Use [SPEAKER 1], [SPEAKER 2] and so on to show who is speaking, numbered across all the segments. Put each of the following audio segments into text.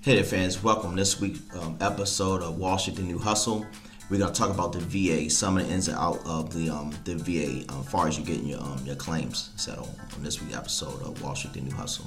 [SPEAKER 1] Hey there, fans. Welcome this week's episode of Wall Street, the New Hustle. We're going to talk about the VA, some of the ins and outs of the VA as far as you getting your claims settled on this week's episode of Wall Street, the New Hustle.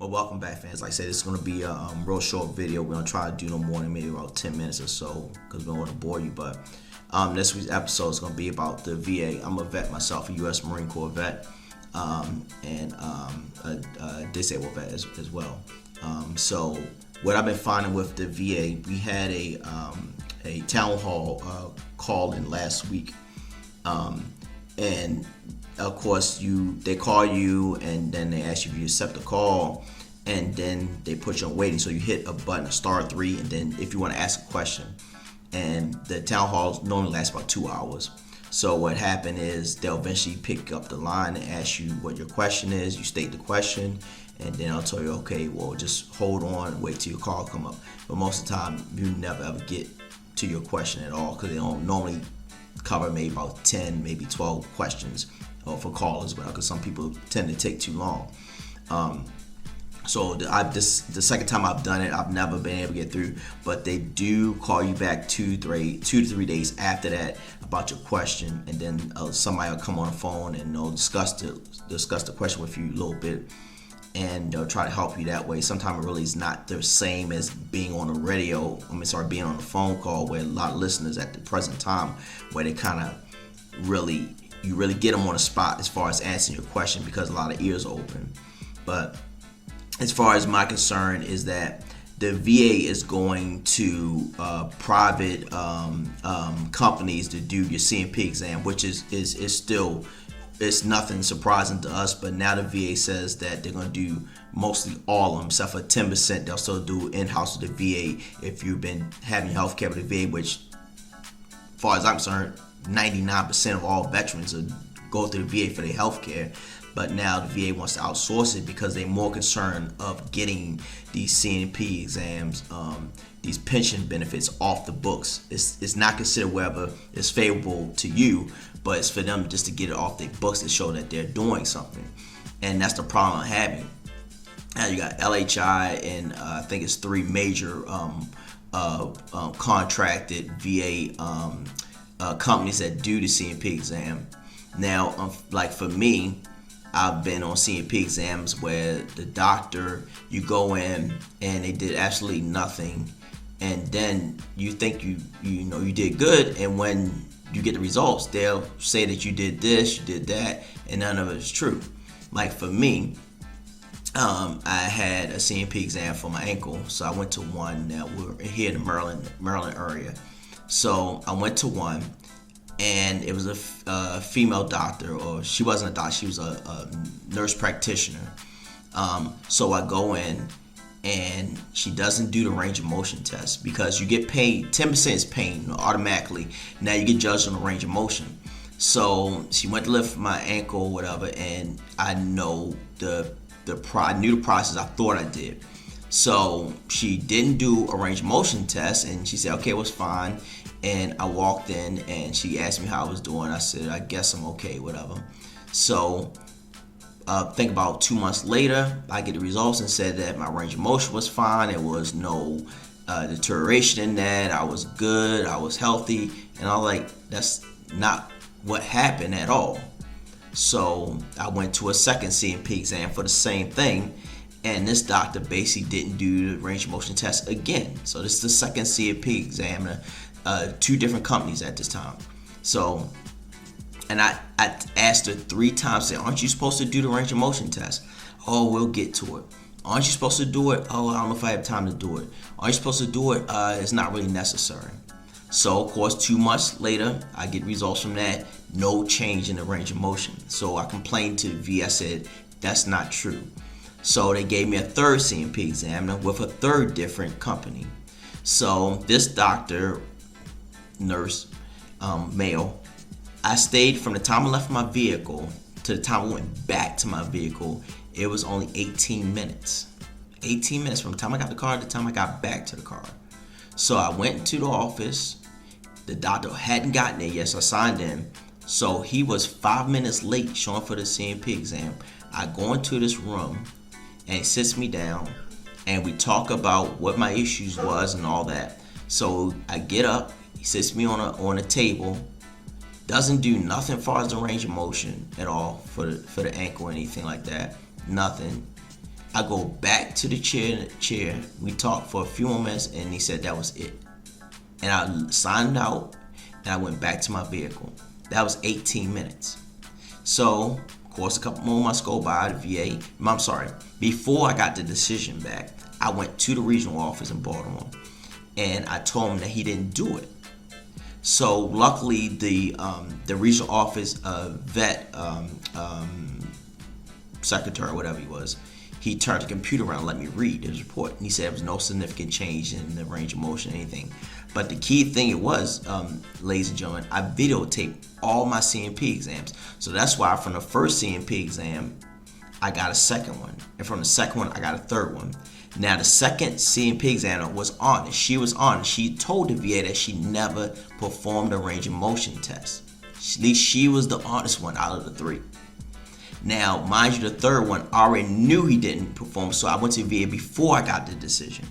[SPEAKER 1] Well, welcome back, fans. Like I said, it's going to be a real short video. We're going to try to do no more than maybe about 10 minutes or so because we don't want to bore you. But this week's episode is going to be about the VA. I'm a vet myself, a U.S. Marine Corps vet, and a disabled vet as well. So what I've been finding with the VA, we had a town hall call in last week. And of course, they call you and then they ask you if you accept the call, and then they put you on waiting. So you hit a button, a *3, and then if you want to ask a question. And the town halls normally last about 2 hours. So what happened is they'll eventually pick up the line and ask you what your question is. You state the question, and then I'll tell you, okay, well, just hold on, wait till your call come up. But most of the time, you never ever get to your question at all because they don't normally cover maybe about 10, maybe 12 questions for callers, because some people tend to take too long. So the second time I've done it, I've never been able to get through, but they do call you back 2 to 3 days after that about your question, and then somebody will come on the phone and they'll discuss the question with you a little bit, and they'll try to help you that way. Sometimes it really is not the same as being on the radio. Being on a phone call where a lot of listeners at the present time, where they kind of you really get them on the spot as far as answering your question because a lot of ears are open. But as far as my concern is that the VA is going to private companies to do your C&P exam, which is still, it's nothing surprising to us. But now the VA says that they're going to do mostly all of them, except for 10%. They'll still do in-house with the VA if you've been having health care with the VA, which, as far as I'm concerned, 99% of all veterans go through the VA for their health care. But now the VA wants to outsource it because they're more concerned of getting these C&P exams, these pension benefits off the books. It's not considered whether it's favorable to you, but it's for them just to get it off their books to show that they're doing something. And that's the problem I'm having. Now you got LHI and I think it's 3 major contracted VA companies that do the C&P exam. Now, like for me, I've been on C&P exams where the doctor, you go in and they did absolutely nothing, and then you think you did good, and when you get the results, they'll say that you did this, you did that, and none of it is true. Like for me, I had a C&P exam for my ankle, so I went to one. Now we're here in the Maryland area. So I went to one, and it was a female doctor, or she wasn't a doctor, she was a nurse practitioner. So I go in, and she doesn't do the range of motion test because you get paid, 10% is paid automatically. Now you get judged on the range of motion. So she went to lift my ankle, whatever, and I know I knew the process. I thought I did. So she didn't do a range of motion test, and she said, okay, it was fine. And I walked in, and she asked me how I was doing. I said, I guess I'm okay, whatever. So think about 2 months later, I get the results and said that my range of motion was fine. There was no deterioration in that. I was good. I was healthy. And I'm like, that's not what happened at all. So I went to a second C&P exam for the same thing, and this doctor basically didn't do the range of motion test again. So this is the second C&P examiner, 2 different companies at this time. So And I asked her 3 times, said, aren't you supposed to do the range of motion test? Oh, we'll get to it. Aren't you supposed to do it? Oh, I don't know if I have time to do it. Are you supposed to do it? It's not really necessary. So, of course, 2 months later, I get results from that. No change in the range of motion. So I complained to the VA. I said, that's not true. So they gave me a third C&P examiner with a third different company. So this doctor, nurse, male, I stayed from the time I left my vehicle to the time I went back to my vehicle. It was only 18 minutes. 18 minutes from the time I got the car to the time I got back to the car. So I went to the office. The doctor hadn't gotten there yet, so I signed in. So he was 5 minutes late showing for the C&P exam. I go into this room and he sits me down and we talk about what my issues was and all that. So I get up, he sits me on a table, doesn't do nothing as far as the range of motion at all for the ankle or anything like that. Nothing. I go back to the chair. We talked for a few moments and he said that was it. And I signed out and I went back to my vehicle. That was 18 minutes. So, of course, a couple more months go by, the VA, I'm sorry, before I got the decision back, I went to the regional office in Baltimore and I told him that he didn't do it. So luckily the regional office vet secretary, whatever he was, he turned the computer around and let me read his report. And he said there was no significant change in the range of motion or anything. But the key thing it was, ladies and gentlemen, I videotaped all my C&P exams. So that's why from the first C&P exam, I got a second one. And from the second one, I got a third one. Now, the second C&P examiner was honest. She was honest. She told the VA that she never performed a range of motion test. At least she was the honest one out of the 3. Now, mind you, the third one, I already knew he didn't perform, so I went to the VA before I got the decision.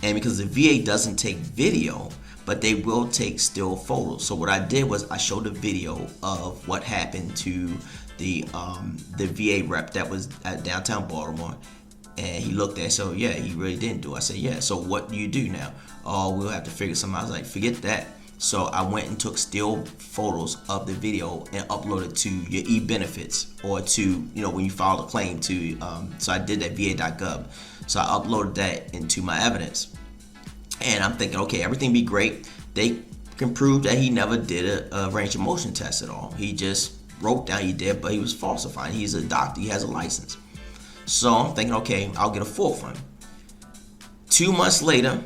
[SPEAKER 1] And because the VA doesn't take video, but they will take still photos. So what I did was I showed a video of what happened to the VA rep that was at downtown Baltimore. And he looked at it, so yeah, he really didn't do it. I said, yeah, so what do you do now? Oh, we'll have to figure something out. I was like, forget that. So I went and took still photos of the video and uploaded to your e-benefits or to, when you file a claim to, so I did that va.gov. So I uploaded that into my evidence. And I'm thinking, okay, everything be great. They can prove that he never did a range of motion test at all. He just wrote down he did, but he was falsifying. He's a doctor, he has a license. So I'm thinking, okay, I'll get a fourth one. 2 months later,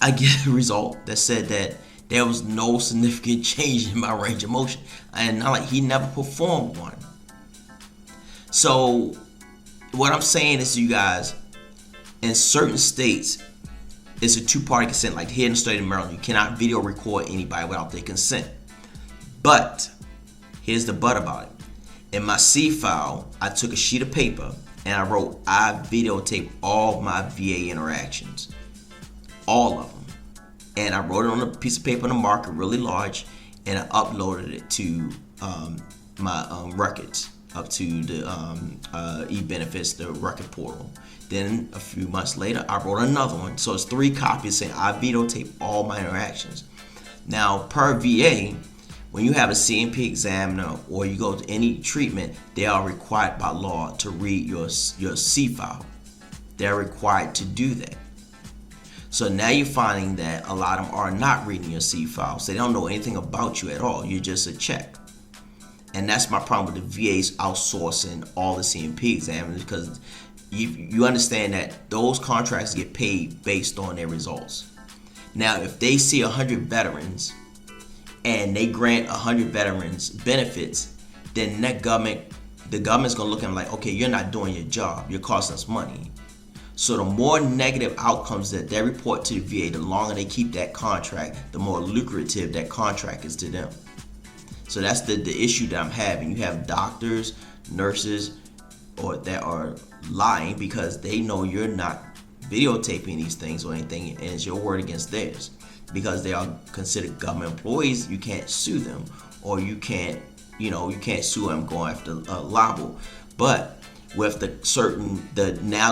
[SPEAKER 1] I get a result that said that there was no significant change in my range of motion. And not like he never performed one. So what I'm saying is, you guys, in certain states, it's a 2-party consent. Like here in the state of Maryland, you cannot video record anybody without their consent. But here's the but about it. In my C file, I took a sheet of paper and I wrote, I videotape all my VA interactions. All of them. And I wrote it on a piece of paper on a marker really large, and I uploaded it to my records up to the e-benefits, the record portal. Then a few months later, I wrote another one. So it's 3 copies saying I videotape all my interactions. Now, per VA, when you have a C&P examiner or you go to any treatment, they are required by law to read your C file. They're required to do that. So now you're finding that a lot of them are not reading your C file. So they don't know anything about you at all. You're just a check. And that's my problem with the VAs outsourcing all the C&P examiners, because you understand that those contracts get paid based on their results. Now, if they see 100 veterans and they grant 100 veterans benefits, then the government's gonna look at them like, okay, you're not doing your job. You're costing us money. So the more negative outcomes that they report to the VA, the longer they keep that contract, the more lucrative that contract is to them. So that's the issue that I'm having. You have doctors, nurses, or that are lying because they know you're not videotaping these things or anything, and it's your word against theirs. Because they are considered government employees, you can't sue them, or you can't sue them going after libel. But with the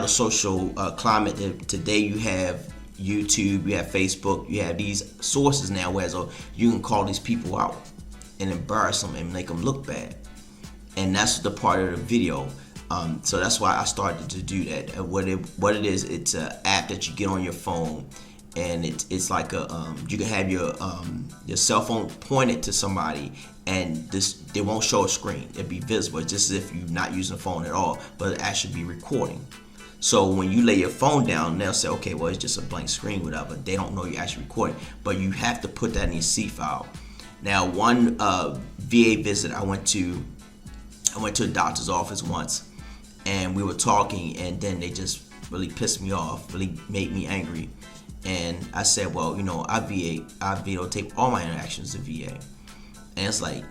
[SPEAKER 1] social climate today, you have YouTube, you have Facebook, you have these sources now where you can call these people out. and embarrass them and make them look bad. And that's the part of the video. So that's why I started to do that. What it is, it's an app that you get on your phone, and it's like you can have your cell phone pointed to somebody, and they won't show a screen. It'll be visible. It's just as if you're not using the phone at all, but it actually be recording. So when you lay your phone down, they'll say, okay, well, it's just a blank screen, whatever. They don't know you're actually recording, but you have to put that in your C file. Now, one VA visit, I went to a doctor's office once, and we were talking, and then they just really pissed me off, really made me angry. And I said, well, I videotape all my interactions with VA. And it's like,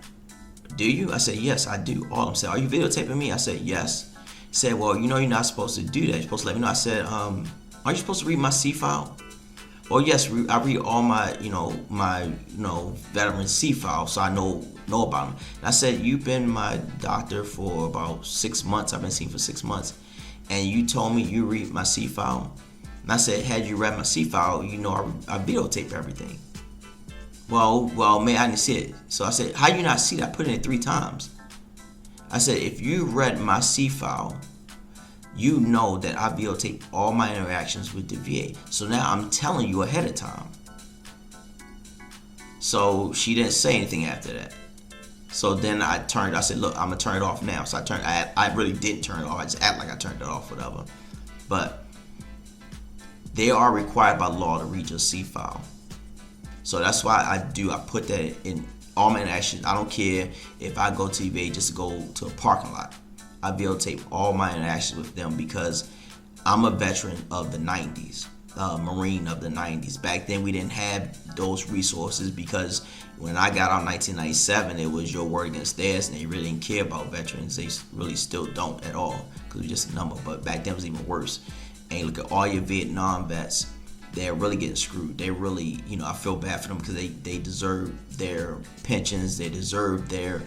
[SPEAKER 1] do you? I said, yes, I do. All of them said, are you videotaping me? I said, yes. He said, well, you're not supposed to do that. You're supposed to let me know. I said, aren't you supposed to read my C file? Well, yes, I read all my veteran C file, so I know about them. And I said, you've been my doctor for about 6 months. I've been seeing for 6 months, and you told me you read my C file. And I said, had you read my C file, I videotape everything. Well, man, I didn't see it. So I said, how you not see that? I put it in 3 times. I said, if you read my C file, you know that I videotape all my interactions with the VA. So now I'm telling you ahead of time. So she didn't say anything after that. So then I said, look, I'm gonna turn it off now. So I really didn't turn it off. I just act like I turned it off, whatever. But they are required by law to read your C file. So that's why I put that in all my interactions. I don't care if I go to VA just to go to a parking lot. I videotape all my interactions with them because I'm a veteran of the 90s, Marine of the 90s. Back then we didn't have those resources because when I got out in 1997, it was your word against theirs, and they really didn't care about veterans. They really still don't at all because we're just a number. But back then it was even worse. And you look at all your Vietnam vets, they're really getting screwed. They really, I feel bad for them because they deserve their pensions, they deserve their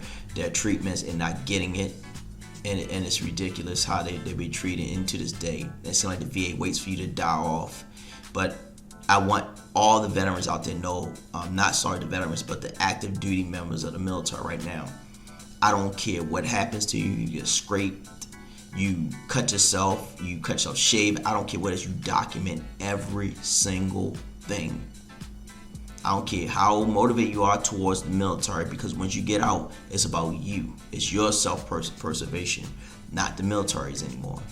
[SPEAKER 1] treatments, and not getting it. And it's ridiculous how they be treated into this day. It seems like the VA waits for you to die off. But I want all the veterans out there to know, not sorry the veterans, but the active duty members of the military right now. I don't care what happens to you. You get scraped, you cut yourself shave. I don't care what it is. You document every single thing. I don't care how motivated you are towards the military, because once you get out, it's about you. It's your self-preservation, not the military's anymore.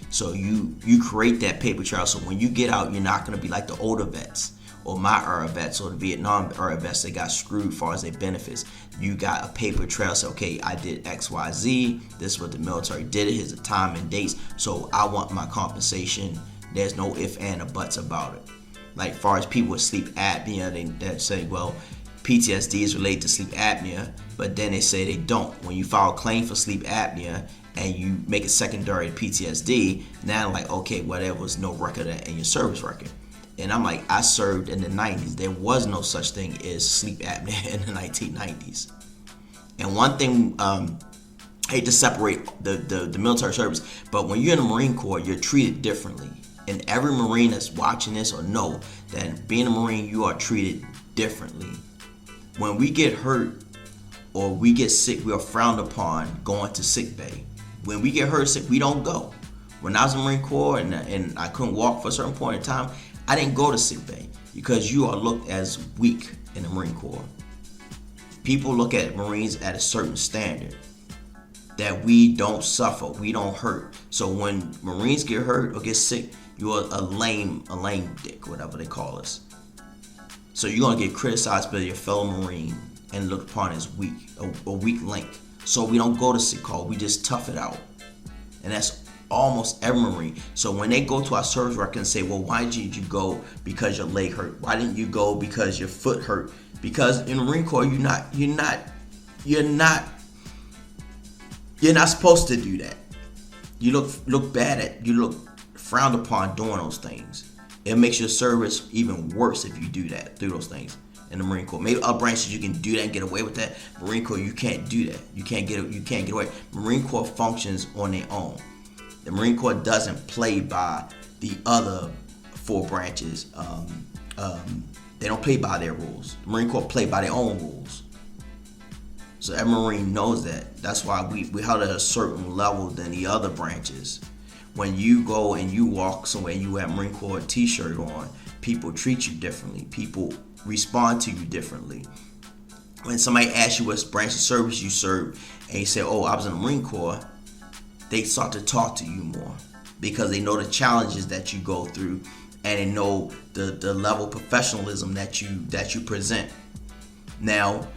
[SPEAKER 1] So you create that paper trail, so when you get out, you're not going to be like the older vets or my era vets or the Vietnam era vets that got screwed as far as their benefits. You got a paper trail, so okay, I did X, Y, Z. This is what the military did. Here's the time and dates. So I want my compensation. There's no ifs and or buts about it. Like, as far as people with sleep apnea, they say, well, PTSD is related to sleep apnea, but then they say they don't. When you file a claim for sleep apnea and you make it secondary to PTSD, now like, okay, well, there was no record in your service record. And I'm like, I served in the 90s. There was no such thing as sleep apnea in the 1990s. And one thing, I hate to separate the military service, but when you're in the Marine Corps, you're treated differently. And every Marine that's watching this or know that being a Marine, you are treated differently. When we get hurt or we get sick, we are frowned upon going to sick bay. When we get hurt sick, we don't go. When I was in the Marine Corps and I couldn't walk for a certain point in time, I didn't go to sick bay because you are looked as weak in the Marine Corps. People look at Marines at a certain standard, that we don't suffer, we don't hurt. So when Marines get hurt or get sick, you're a lame dick, whatever they call us. So you're gonna get criticized by your fellow Marine and looked upon as weak, a weak link. So we don't go to sick call, we just tough it out. And that's almost every Marine. So when they go to our service record and say, well, why did you go because your leg hurt? Why didn't you go because your foot hurt? Because in the Marine Corps, you're not supposed to do that. You look bad at, you look frowned upon doing those things. It makes your service even worse if you do that, do those things in the Marine Corps. Maybe other branches you can do that and get away with that. Marine Corps, you can't do that. You can't get away. Marine Corps functions on their own. The Marine Corps doesn't play by the other 4 branches. They don't play by their rules. The Marine Corps play by their own rules. So every Marine knows that. That's why we held at a certain level than the other branches. When you go and you walk somewhere, you have Marine Corps t-shirt on, people treat you differently. People respond to you differently. When somebody asks you what branch of service you serve, and you say, oh, I was in the Marine Corps, they start to talk to you more because they know the challenges that you go through, and they know the level of professionalism that you present. Now,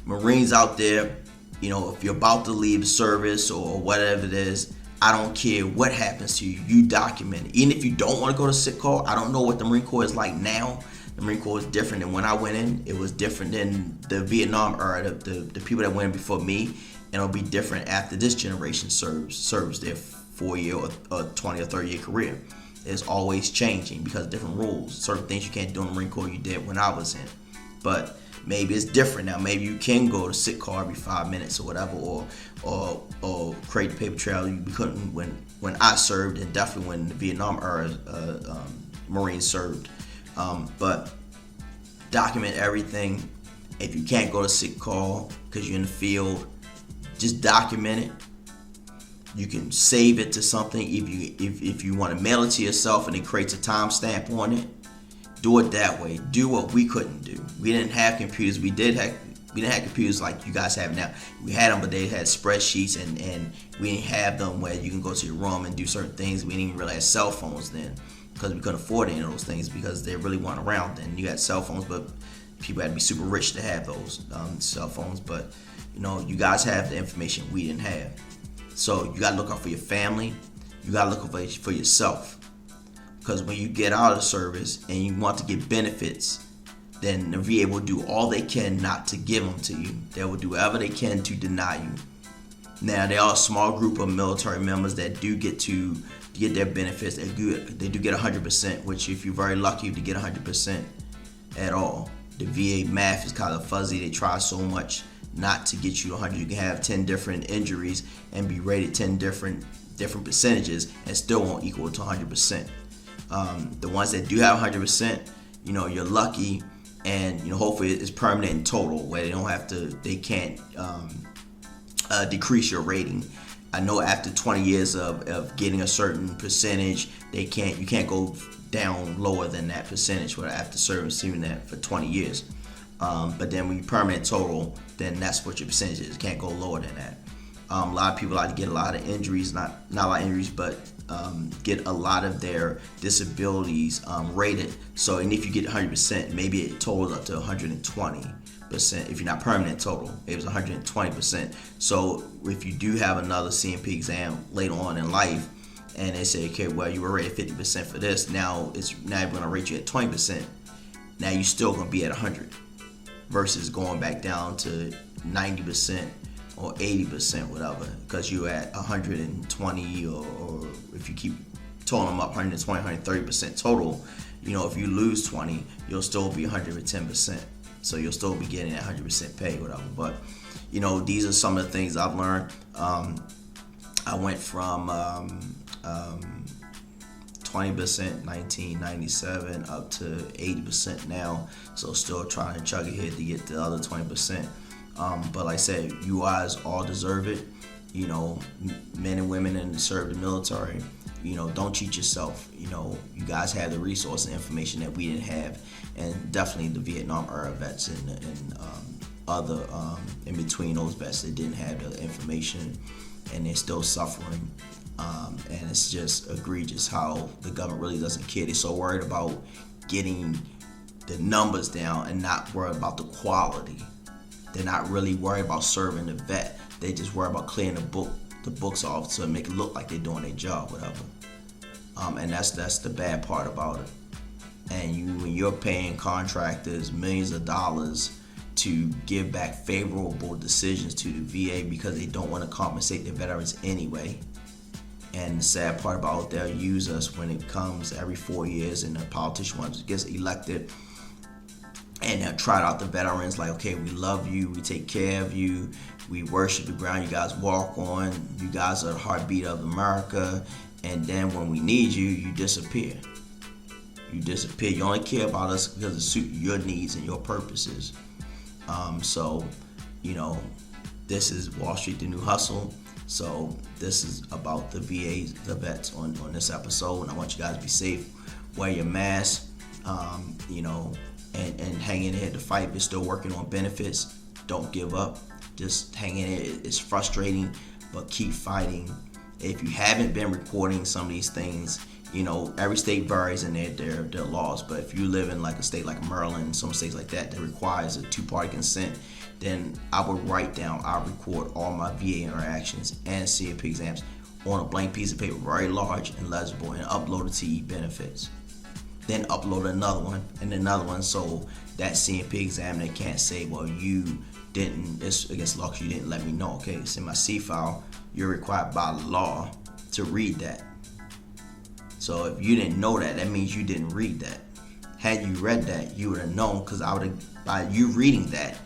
[SPEAKER 1] Marines out there, if you're about to leave the service or whatever it is, I don't care what happens to you, you document it. Even if you don't want to go to sick call, I don't know what the Marine Corps is like now. The Marine Corps is different than when I went in. It was different than the Vietnam era, the people that went in before me, and it'll be different after this generation serves their 4-year or 20 or 30-year career. It's always changing because of different rules. Certain things you can't do in the Marine Corps you did when I was in. But maybe it's different now. Maybe you can go to sick call every 5 minutes or whatever, or create the paper trail you couldn't when I served, and definitely when the Vietnam era Marines served. But document everything. If you can't go to sick call because you're in the field, just document it. You can save it to something. If you want to mail it to yourself and it creates a timestamp on it, do it that way. Do what we couldn't do. We didn't have computers. We didn't have computers like you guys have now. We had them, but they had spreadsheets, and we didn't have them where you can go to your room and do certain things. We didn't even really have cell phones then because we couldn't afford any of those things because they really weren't around then. You had cell phones, but people had to be super rich to have those cell phones. But you guys have the information we didn't have. So you gotta look out for your family. You gotta look out for yourself. Because when you get out of the service and you want to get benefits, then the VA will do all they can not to give them to you. They will do whatever they can to deny you. Now, there are a small group of military members that do get their benefits. They do get 100%, which if you're very lucky to get 100% at all. The VA math is kind of fuzzy. They try so much not to get you 100. You can have 10 different injuries and be rated 10 different percentages and still won't equal to 100%. The ones that do have 100%, you're lucky, and hopefully it's permanent and total where they can't decrease your rating. I know after 20 years of getting a certain percentage, you can't go down lower than that percentage after serving that for 20 years. But then when you permanent total, then that's what your percentage is. You can't go lower than that. A lot of people like to get a lot of injuries, not a lot of injuries, but get a lot of their disabilities rated. So, and if you get 100%, maybe it totals up to 120%. If you're not permanent total, it was 120%. So if you do have another C&P exam later on in life, and they say, okay, well, you were rated 50% for this, now we're going to rate you at 20%. Now you're still going to be at 100 versus going back down to 90% or 80%, whatever, because you're at 120, or if you keep totaling them up, 120, 130% total, if you lose 20, you'll still be 110%. So you'll still be getting that 100% pay, whatever. But, these are some of the things I've learned. I went from 20% 1997 up to 80% now. So still trying to chug ahead to get the other 20%. But like I said, you guys all deserve it. Men and women in the military, don't cheat yourself. You guys have the resource and information that we didn't have, and definitely the Vietnam era vets and other in between those vets that didn't have the information, and they're still suffering. And it's just egregious how the government really doesn't care. They're so worried about getting the numbers down and not worried about the quality. They're not really worried about serving the vet. They just worry about clearing the books off to make it look like they're doing their job, whatever. And that's the bad part about it. And when you're paying contractors millions of dollars to give back favorable decisions to the VA because they don't want to compensate their veterans anyway. And the sad part about they'll use us when it comes every 4 years and the politician gets elected, and they'll trot out the veterans like, okay, we love you, we take care of you, we worship the ground you guys walk on, you guys are the heartbeat of America, and then when we need you, you disappear. You only care about us because it suits your needs and your purposes. So, This is Wall Street, the New Hustle. So this is about the VAs, the vets on this episode. And I want you guys to be safe. Wear your mask, and hang in there. The fight is still working on benefits. Don't give up. Just hang in there. It's frustrating, but keep fighting. If you haven't been reporting some of these things, every state varies in their laws. But if you live in like a state like Maryland, some states like that requires a two-party consent, then I would I'll record all my VA interactions and C&P exams on a blank piece of paper, very large and legible, and upload it to eBenefits. Then upload another one and another one, so that C&P exam, they can't say, well, you didn't, it's against law because you didn't let me know. Okay, it's in my C file. You're required by law to read that. So if you didn't know that, that means you didn't read that. Had you read that, you would have known, because by you reading that,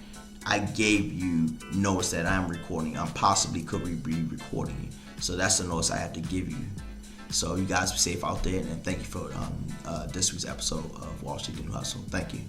[SPEAKER 1] I gave you notice that I'm recording. I possibly could be recording you. So that's the notice I have to give you. So you guys be safe out there, and thank you for this week's episode of Wall Street, the New Hustle. Thank you.